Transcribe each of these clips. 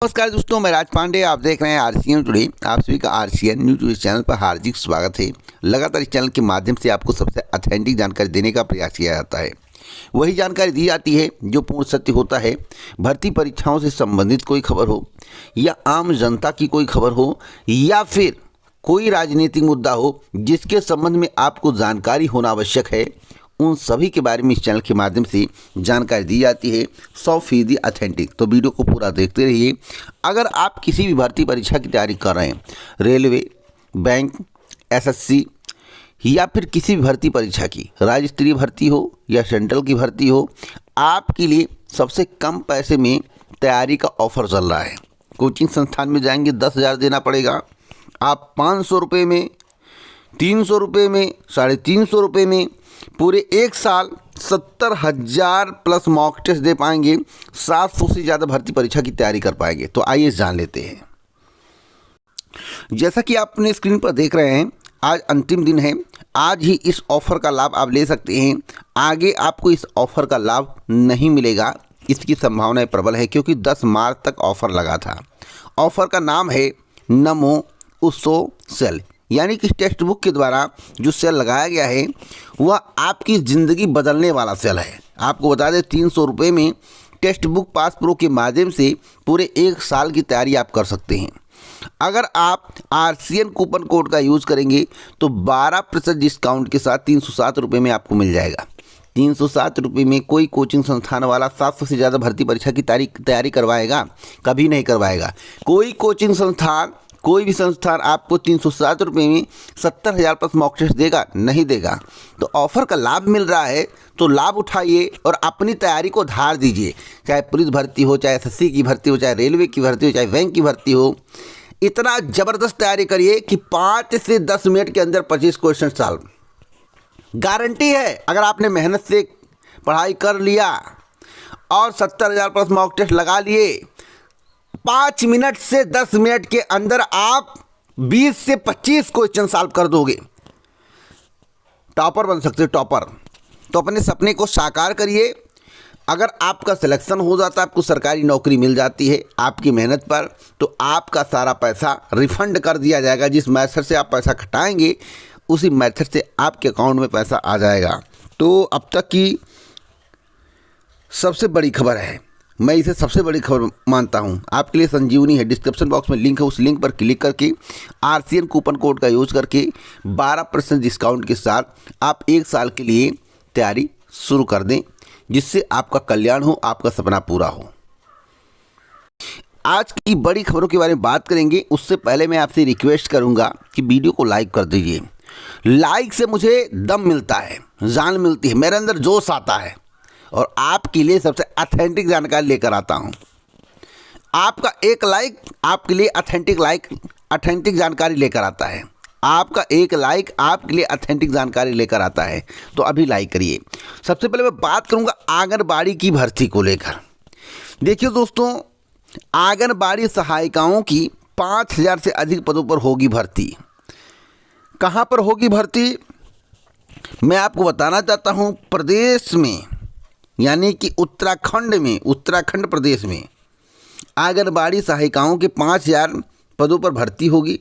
नमस्कार दोस्तों, मैं राज पांडे। आप देख रहे हैं आरसीएन टुडे। आप सभी का आरसीएन न्यूज टुडे चैनल पर हार्दिक स्वागत है। लगातार इस चैनल के माध्यम से आपको सबसे ऑथेंटिक जानकारी देने का प्रयास किया जाता है। वही जानकारी दी जाती है जो पूर्ण सत्य होता है। भर्ती परीक्षाओं से संबंधित कोई खबर हो या आम जनता की कोई खबर हो या फिर कोई राजनीतिक मुद्दा हो जिसके संबंध में आपको जानकारी होना आवश्यक है, उन सभी के बारे में इस चैनल के माध्यम से जानकारी दी जाती है 100% ऑथेंटिक। तो वीडियो को पूरा देखते रहिए। अगर आप किसी भी भर्ती परीक्षा की तैयारी कर रहे हैं, रेलवे, बैंक, एसएससी या फिर किसी भी भर्ती परीक्षा की, राज्य स्तरीय भर्ती हो या सेंट्रल की भर्ती हो, आपके लिए सबसे कम पैसे में तैयारी का ऑफर चल रहा है। कोचिंग संस्थान में जाएंगे 10,000 देना पड़ेगा। आप 500 रुपये में, 300 रुपये में, 350 रुपये में पूरे एक साल 70,000 प्लस मॉक टेस्ट दे पाएंगे। 700 से ज़्यादा भर्ती परीक्षा की तैयारी कर पाएंगे। तो आइए जान लेते हैं। जैसा कि आप अपने स्क्रीन पर देख रहे हैं, आज अंतिम दिन है। आज ही इस ऑफ़र का लाभ आप ले सकते हैं। आगे आपको इस ऑफ़र का लाभ नहीं मिलेगा, इसकी संभावना प्रबल है, क्योंकि 10 मार्च तक ऑफ़र लगा था। ऑफ़र का नाम है नमो उत्सव सेल, यानी कि टेक्स्ट बुक के द्वारा जो सेल लगाया गया है वह आपकी ज़िंदगी बदलने वाला सेल है। आपको बता दें, 300 रुपये में टेक्स्ट बुक पास प्रो के माध्यम से पूरे एक साल की तैयारी आप कर सकते हैं। अगर आप आरसीएन कूपन कोड का यूज़ करेंगे तो 12% डिस्काउंट के साथ 307 रुपये में आपको मिल जाएगा। 307 रुपये में कोई कोचिंग संस्थान वाला 700 से ज़्यादा भर्ती परीक्षा की तैयारी करवाएगा? कभी नहीं करवाएगा। कोई भी संस्थान आपको 307 रुपये में 70,000 प्लस मॉक टेस्ट देगा? नहीं देगा। तो ऑफ़र का लाभ मिल रहा है तो लाभ उठाइए और अपनी तैयारी को धार दीजिए। चाहे पुलिस भर्ती हो, चाहे एसएससी की भर्ती हो, चाहे रेलवे की भर्ती हो, चाहे बैंक की भर्ती हो, इतना ज़बरदस्त तैयारी करिए कि 5 से 10 मिनट के अंदर 25 क्वेश्चन सॉल्व। गारंटी है। अगर आपने मेहनत से पढ़ाई कर लिया और 70,000 प्लस मॉक टेस्ट लगा लिए, 5 मिनट से 10 मिनट के अंदर आप 20 से 25 क्वेश्चन सॉल्व कर दोगे। टॉपर बन सकते हो, टॉपर। तो अपने सपने को साकार करिए। अगर आपका सिलेक्शन हो जाता है, आपको सरकारी नौकरी मिल जाती है आपकी मेहनत पर, तो आपका सारा पैसा रिफंड कर दिया जाएगा। जिस मेथड से आप पैसा खटाएंगे उसी मेथड से आपके अकाउंट में पैसा आ जाएगा। तो अब तक की सबसे बड़ी खबर है, मैं इसे सबसे बड़ी खबर मानता हूं। आपके लिए संजीवनी है। डिस्क्रिप्शन बॉक्स में लिंक है, उस लिंक पर क्लिक करके आरसीएन कूपन कोड का यूज़ करके 12% डिस्काउंट के साथ आप एक साल के लिए तैयारी शुरू कर दें, जिससे आपका कल्याण हो, आपका सपना पूरा हो। आज की बड़ी खबरों के बारे में बात करेंगे। उससे पहले मैं आपसे रिक्वेस्ट करूंगा कि वीडियो को लाइक कर दीजिए। लाइक से मुझे दम मिलता है, जान मिलती है, मेरे अंदर जोश आता है और आपके लिए सबसे ऑथेंटिक जानकारी लेकर आता हूं। आपका एक लाइक आपके लिए ऑथेंटिक जानकारी लेकर आता है। आपका एक लाइक आपके लिए ऑथेंटिक जानकारी लेकर आता है। तो अभी लाइक करिए। सबसे पहले मैं बात करूंगा आंगनबाड़ी की भर्ती को लेकर। देखिए दोस्तों, आंगनबाड़ी सहायिकाओं की 5,000 से अधिक पदों पर होगी भर्ती। कहां पर होगी भर्ती, मैं आपको बताना चाहता हूं। प्रदेश में, यानी कि उत्तराखंड प्रदेश में आंगनबाड़ी सहायिकाओं के 5,000 पदों पर भर्ती होगी।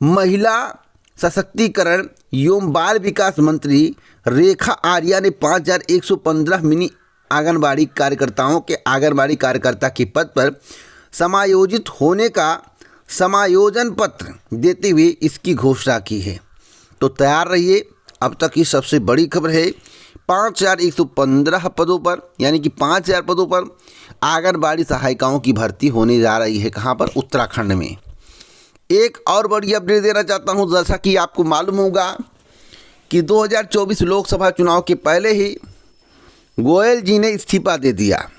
महिला सशक्तिकरण एवं बाल विकास मंत्री रेखा आर्या ने 5,115 मिनी आंगनबाड़ी कार्यकर्ता के पद पर समायोजित होने का समायोजन पत्र देते हुए इसकी घोषणा की है। तो तैयार रहिए। अब तक की सबसे बड़ी खबर है, 5,115 पदों पर, यानी कि 5,000 पदों पर आंगनबाड़ी सहायिकाओं की भर्ती होने जा रही है। कहां पर? उत्तराखंड में। एक और बड़ी अपडेट देना चाहता हूं। जैसा कि आपको मालूम होगा कि 2024 लोकसभा चुनाव के पहले ही गोयल जी ने इस्तीफा दे दिया।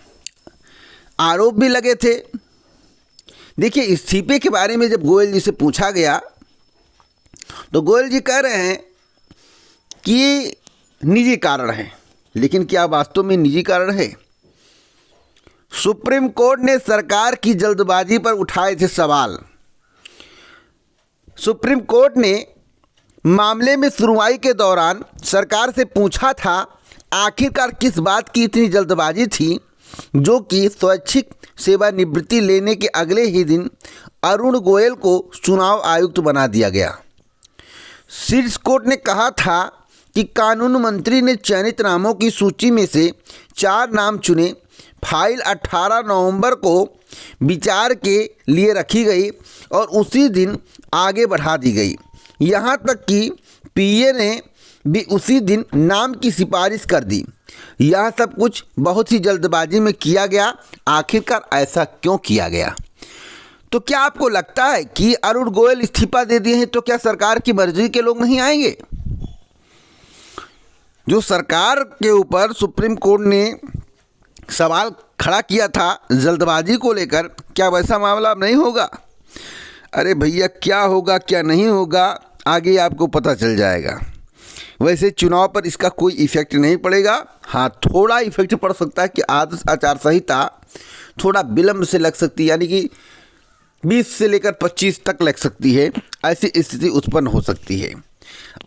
आरोप भी लगे थे। देखिए, इस्तीफे के बारे में जब गोयल जी से पूछा गया तो गोयल जी कह रहे हैं कि निजी कारण है। लेकिन क्या वास्तव में निजी कारण है? सुप्रीम कोर्ट ने सरकार की जल्दबाजी पर उठाए थे सवाल। सुप्रीम कोर्ट ने मामले में सुनवाई के दौरान सरकार से पूछा था, आखिरकार किस बात की इतनी जल्दबाजी थी जो कि स्वैच्छिक सेवानिवृत्ति लेने के अगले ही दिन अरुण गोयल को चुनाव आयुक्त बना दिया गया। शीर्ष कोर्ट ने कहा था कि कानून मंत्री ने चयनित नामों की सूची में से 4 नाम चुने। फाइल 18 नवंबर को विचार के लिए रखी गई और उसी दिन आगे बढ़ा दी गई। यहाँ तक कि पीए ने भी उसी दिन नाम की सिफारिश कर दी। यह सब कुछ बहुत ही जल्दबाजी में किया गया। आखिरकार ऐसा क्यों किया गया? तो क्या आपको लगता है कि अरुण गोयल इस्तीफा दे दिए हैं तो क्या सरकार की मर्जी के लोग नहीं आएंगे? जो सरकार के ऊपर सुप्रीम कोर्ट ने सवाल खड़ा किया था जल्दबाजी को लेकर, क्या वैसा मामला अब नहीं होगा? अरे भैया, क्या होगा क्या नहीं होगा आगे आपको पता चल जाएगा। वैसे चुनाव पर इसका कोई इफेक्ट नहीं पड़ेगा। हाँ, थोड़ा इफेक्ट पड़ सकता है कि आदर्श आचार संहिता थोड़ा विलंब से लग सकती है, यानी कि 20 से लेकर 25 तक लग सकती है। ऐसी स्थिति उत्पन्न हो सकती है।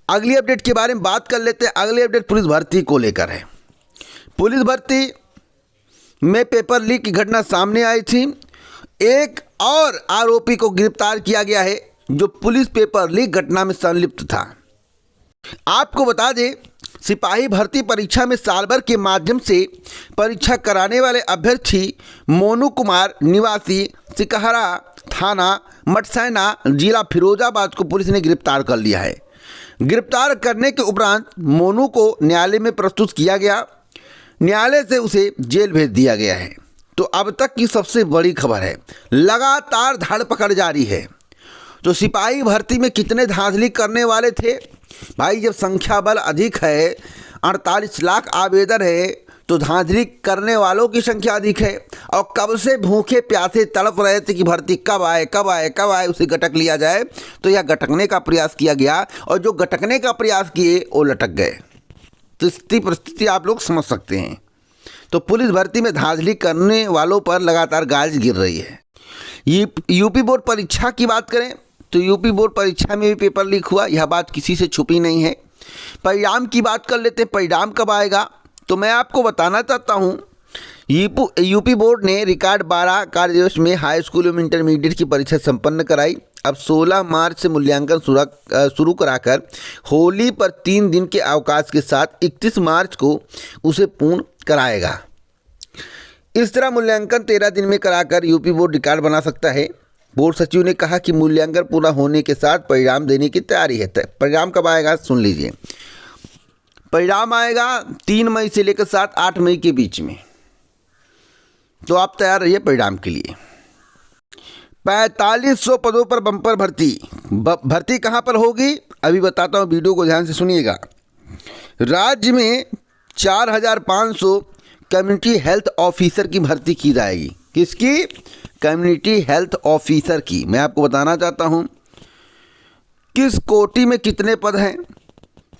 अगली अपडेट के बारे में बात कर लेते हैं। अगली अपडेट पुलिस भर्ती को लेकर है। पुलिस भर्ती में पेपर लीक की घटना सामने आई थी। एक और आरोपी को गिरफ्तार किया गया है जो पुलिस पेपर लीक घटना में संलिप्त था। आपको बता दें, सिपाही भर्ती परीक्षा में साल भर के माध्यम से परीक्षा कराने वाले अभ्यर्थी मोनू कुमार निवासी सिकहरा थाना मटसैना जिला फिरोजाबाद को पुलिस ने गिरफ्तार कर लिया है। गिरफ्तार करने के उपरांत मोनू को न्यायालय में प्रस्तुत किया गया। न्यायालय से उसे जेल भेज दिया गया है। तो अब तक की सबसे बड़ी खबर है, लगातार धर पकड़ जारी है। तो सिपाही भर्ती में कितने धांधली करने वाले थे भाई? जब संख्या बल अधिक है, 48 लाख आवेदन है, तो धांधली करने वालों की संख्या अधिक है। और कब से भूखे प्यासे तड़प रहे थे कि भर्ती कब आए कब आए कब आए, उसे गटक लिया जाए। तो यह गटकने का प्रयास किया गया और जो गटकने का प्रयास किए वो लटक गए। तो स्थिति परिस्थिति आप लोग समझ सकते हैं। तो पुलिस भर्ती में धांधली करने वालों पर लगातार गाज गिर रही है। यूपी बोर्ड परीक्षा की बात करें तो यूपी बोर्ड परीक्षा में भी पेपर लीक हुआ। यह बात किसी से छुपी नहीं है। परिणाम की बात कर लेते हैं। परिणाम कब आएगा? तो मैं आपको बताना चाहता हूँ, यूपी बोर्ड ने रिकॉर्ड 12 कार्य दिवस में हाई स्कूल एवं इंटरमीडिएट की परीक्षा संपन्न कराई। अब 16 मार्च से मूल्यांकन शुरू कराकर होली पर 3 दिन के अवकाश के साथ 31 मार्च को उसे पूर्ण कराएगा। इस तरह मूल्यांकन 13 दिन में कराकर यूपी बोर्ड रिकॉर्ड बना सकता है। बोर्ड सचिव ने कहा कि मूल्यांकन पूरा होने के साथ परिणाम देने की तैयारी है। परिणाम कब आएगा सुन लीजिए। परिणाम आएगा 3 मई से लेकर 7-8 मई के बीच में। तो आप तैयार रहिए परिणाम के लिए। 4500 पदों पर बम्पर भर्ती। भर्ती कहाँ पर होगी अभी बताता हूँ, वीडियो को ध्यान से सुनिएगा। राज्य में 4500 कम्युनिटी हेल्थ ऑफिसर की भर्ती की जाएगी। किसकी? कम्युनिटी हेल्थ ऑफिसर की। मैं आपको बताना चाहता हूँ किस कोटि में कितने पद हैं।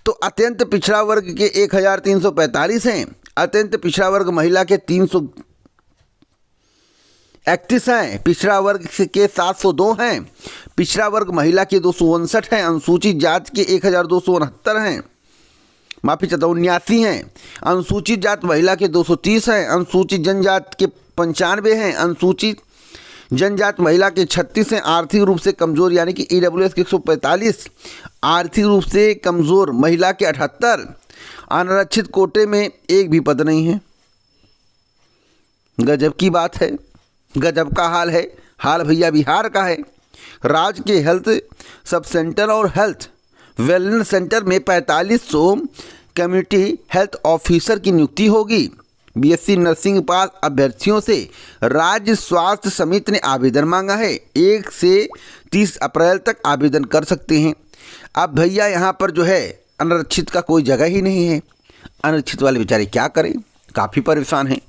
तो अत्यंत पिछड़ा वर्ग के 1345 हैं। अत्यंत पिछड़ा वर्ग महिला के 331 हैं। पिछड़ा वर्ग के 702 हैं। पिछड़ा वर्ग महिला के 259 हैं। अनुसूचित जाति के 1269 हैं। माफी चाहता हूँ 79 हैं। अनुसूचित जाति महिला के 230 हैं। अनुसूचित जनजाति के 95 हैं। अनुसूचित जनजाति महिला के 36 हैं। आर्थिक रूप से कमजोर यानी कि ईडब्ल्यूएस के 145। आर्थिक रूप से कमजोर महिला के 78। अनारक्षित कोटे में एक भी पद नहीं है। गजब की बात है, गजब का हाल है। हाल भैया बिहार का है। राज्य के हेल्थ सब सेंटर और हेल्थ वेलनेस सेंटर में 4500 कम्युनिटी हेल्थ ऑफिसर की नियुक्ति होगी। बीएससी नर्सिंग पास अभ्यर्थियों से राज्य स्वास्थ्य समिति ने आवेदन मांगा है। 1 से 30 अप्रैल तक आवेदन कर सकते हैं। अब भैया यहाँ पर जो है अनारक्षित का कोई जगह ही नहीं है। अनारक्षित वाले बेचारे क्या करें, काफ़ी परेशान हैं।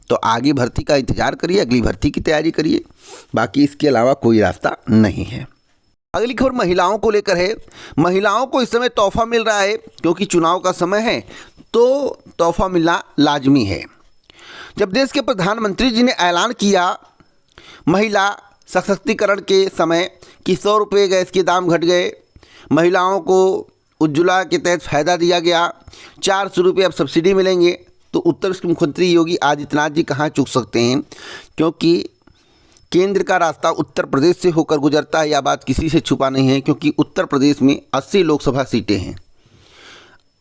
तो आगे भर्ती का इंतजार करिए, अगली भर्ती की तैयारी करिए। बाकी इसके अलावा कोई रास्ता नहीं है। अगली खबर महिलाओं को लेकर है। महिलाओं को इस समय तोहफा मिल रहा है क्योंकि चुनाव का समय है, तो तोहफा मिलना लाजमी है। जब देश के प्रधानमंत्री जी ने ऐलान किया महिला सशक्तिकरण के समय कि 100 रुपये गैस के दाम घट गए, महिलाओं को उज्ज्वला के तहत फ़ायदा दिया गया, 400 रुपये अब सब्सिडी मिलेंगे, तो उत्तर प्रदेश के मुख्यमंत्री योगी आदित्यनाथ जी कहाँ चूक सकते हैं, क्योंकि केंद्र का रास्ता उत्तर प्रदेश से होकर गुजरता है। यह बात किसी से छुपा नहीं है, क्योंकि उत्तर प्रदेश में 80 लोकसभा सीटें हैं।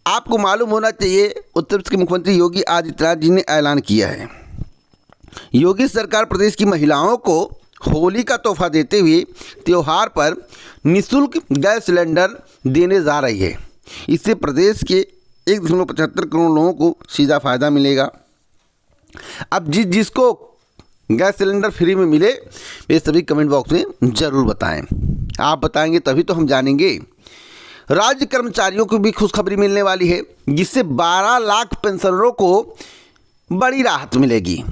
आपको मालूम होना चाहिए, उत्तर प्रदेश के मुख्यमंत्री योगी आदित्यनाथ जी ने ऐलान किया है, योगी सरकार प्रदेश की महिलाओं को होली का तोहफा देते हुए त्यौहार पर निःशुल्क गैस सिलेंडर देने जा रही है। इससे प्रदेश के 1.75 करोड़ लोगों को सीधा फायदा मिलेगा। अब जिसको गैस सिलेंडर फ्री में मिले वे सभी कमेंट बॉक्स में ज़रूर बताएं। आप बताएंगे तभी तो हम जानेंगे। राज्य कर्मचारियों को भी खुशखबरी मिलने वाली है, जिससे 12 लाख पेंशनरों को बड़ी राहत मिलेगी।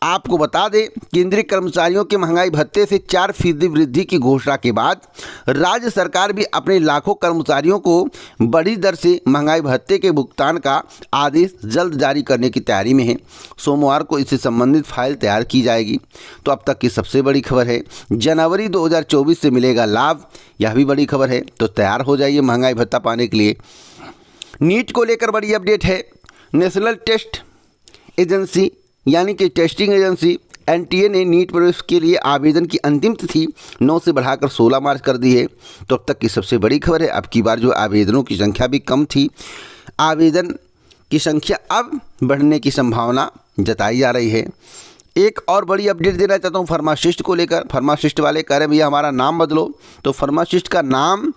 आपको बता दें, केंद्रीय कर्मचारियों के महंगाई भत्ते से 4% वृद्धि की घोषणा के बाद राज्य सरकार भी अपने लाखों कर्मचारियों को बड़ी दर से महंगाई भत्ते के भुगतान का आदेश जल्द जारी करने की तैयारी में है। सोमवार को इससे संबंधित फाइल तैयार की जाएगी। तो अब तक की सबसे बड़ी खबर है, जनवरी 2024 से मिलेगा लाभ, यह भी बड़ी खबर है। तो तैयार हो जाइए महंगाई भत्ता पाने के लिए। नीट को लेकर बड़ी अपडेट है। नेशनल टेस्ट एजेंसी यानी कि टेस्टिंग एजेंसी एनटीए ने नीट प्रवेश के लिए आवेदन की अंतिम तिथि 9 से बढ़ाकर 16 मार्च कर दी है। तो अब तक की सबसे बड़ी खबर है, अब की बार जो आवेदनों की संख्या भी कम थी, आवेदन की संख्या अब बढ़ने की संभावना जताई जा रही है। एक और बड़ी अपडेट देना चाहता हूँ फार्मासिस्ट को लेकर। फार्मासिस्ट वाले कह रहे हैं भैया हमारा नाम बदलो, तो फार्मासिस्ट का नाम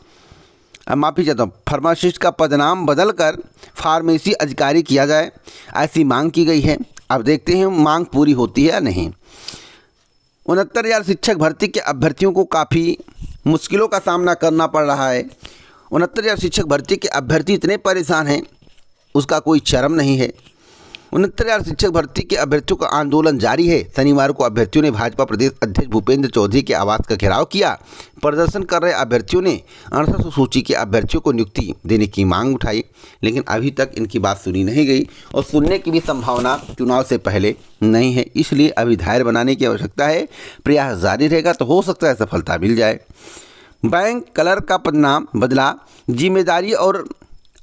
माफ़ी चाहता हूँ, फार्मासिस्ट का पदनाम बदलकर फार्मेसी अधिकारी किया जाए, ऐसी मांग की गई है। अब देखते हैं मांग पूरी होती है या नहीं। 69,000 शिक्षक भर्ती के अभ्यर्थियों को काफ़ी मुश्किलों का सामना करना पड़ रहा है। 69,000 शिक्षक भर्ती के अभ्यर्थी इतने परेशान हैं, उसका कोई चरम नहीं है। 69,000 शिक्षक भर्ती के अभ्यर्थियों का आंदोलन जारी है। शनिवार को अभ्यर्थियों ने भाजपा प्रदेश अध्यक्ष भूपेंद्र चौधरी के आवास का घेराव किया। प्रदर्शन कर रहे अभ्यर्थियों ने 68 सूची के अभ्यर्थियों को नियुक्ति देने की मांग उठाई, लेकिन अभी तक इनकी बात सुनी नहीं गई और सुनने की भी संभावना चुनाव से पहले नहीं है। इसलिए अभी धैर्य बनाने की आवश्यकता है, प्रयास जारी रहेगा तो हो सकता है सफलता मिल जाए। बैंक क्लर्क का पदनाम बदला, जिम्मेदारी और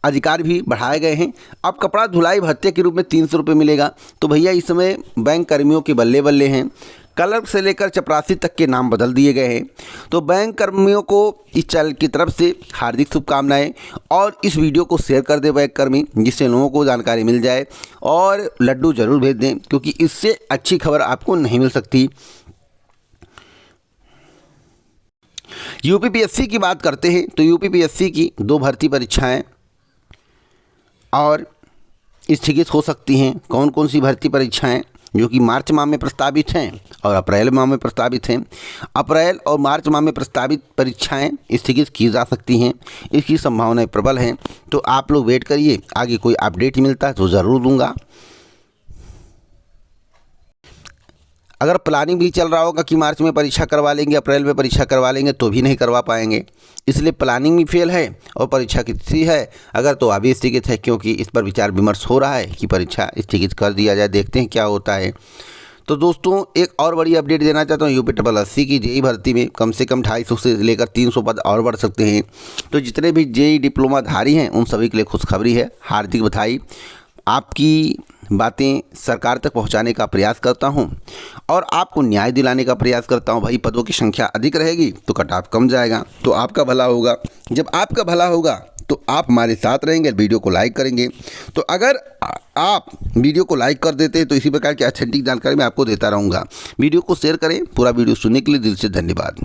अधिकार भी बढ़ाए गए हैं। अब कपड़ा धुलाई भत्ते के रूप में 300 रुपये मिलेगा। तो भैया इस समय बैंक कर्मियों के बल्ले बल्ले हैं। क्लर्क से लेकर चपरासी तक के नाम बदल दिए गए हैं। तो बैंक कर्मियों को इस चैनल की तरफ से हार्दिक शुभकामनाएं, और इस वीडियो को शेयर कर दें बैंक कर्मी, जिससे लोगों को जानकारी मिल जाए, और लड्डू ज़रूर भेज दें, क्योंकि इससे अच्छी खबर आपको नहीं मिल सकती। यूपीपीएससी की बात करते हैं तो यूपीपीएससी की 2 भर्ती परीक्षाएं और स्थगित हो सकती हैं। कौन कौन सी भर्ती परीक्षाएं, जो कि मार्च माह में प्रस्तावित हैं और अप्रैल माह में प्रस्तावित हैं। अप्रैल और मार्च माह में प्रस्तावित परीक्षाएं स्थगित की जा सकती हैं, इसकी संभावनाएं प्रबल हैं। तो आप लोग वेट करिए, आगे कोई अपडेट मिलता है तो ज़रूर दूंगा। अगर प्लानिंग भी चल रहा होगा कि मार्च में परीक्षा करवा लेंगे, अप्रैल में परीक्षा करवा लेंगे, तो भी नहीं करवा पाएंगे। इसलिए प्लानिंग भी फेल है और परीक्षा की तिथि है अगर तो अभी स्थगित है, क्योंकि इस पर विचार विमर्श हो रहा है कि परीक्षा स्थगित कर दिया जाए। देखते हैं क्या होता है। तो दोस्तों एक और बड़ी अपडेट देना चाहता हूँ, यूपी-80 की जेई भर्ती में कम से कम 250 से लेकर 300 पद और बढ़ सकते हैं। तो जितने भी जेई डिप्लोमाधारी हैं उन सभी के लिए खुशखबरी है, हार्दिक बधाई। आपकी बातें सरकार तक पहुंचाने का प्रयास करता हूं और आपको न्याय दिलाने का प्रयास करता हूं। भाई पदों की संख्या अधिक रहेगी तो कट ऑफ कम जाएगा, तो आपका भला होगा। जब आपका भला होगा तो आप हमारे साथ रहेंगे, वीडियो को लाइक करेंगे। तो अगर आप वीडियो को लाइक कर देते हैं तो इसी प्रकार की ऑथेंटिक जानकारी मैं आपको देता रहूँगा। वीडियो को शेयर करें। पूरा वीडियो सुनने के लिए दिल से धन्यवाद।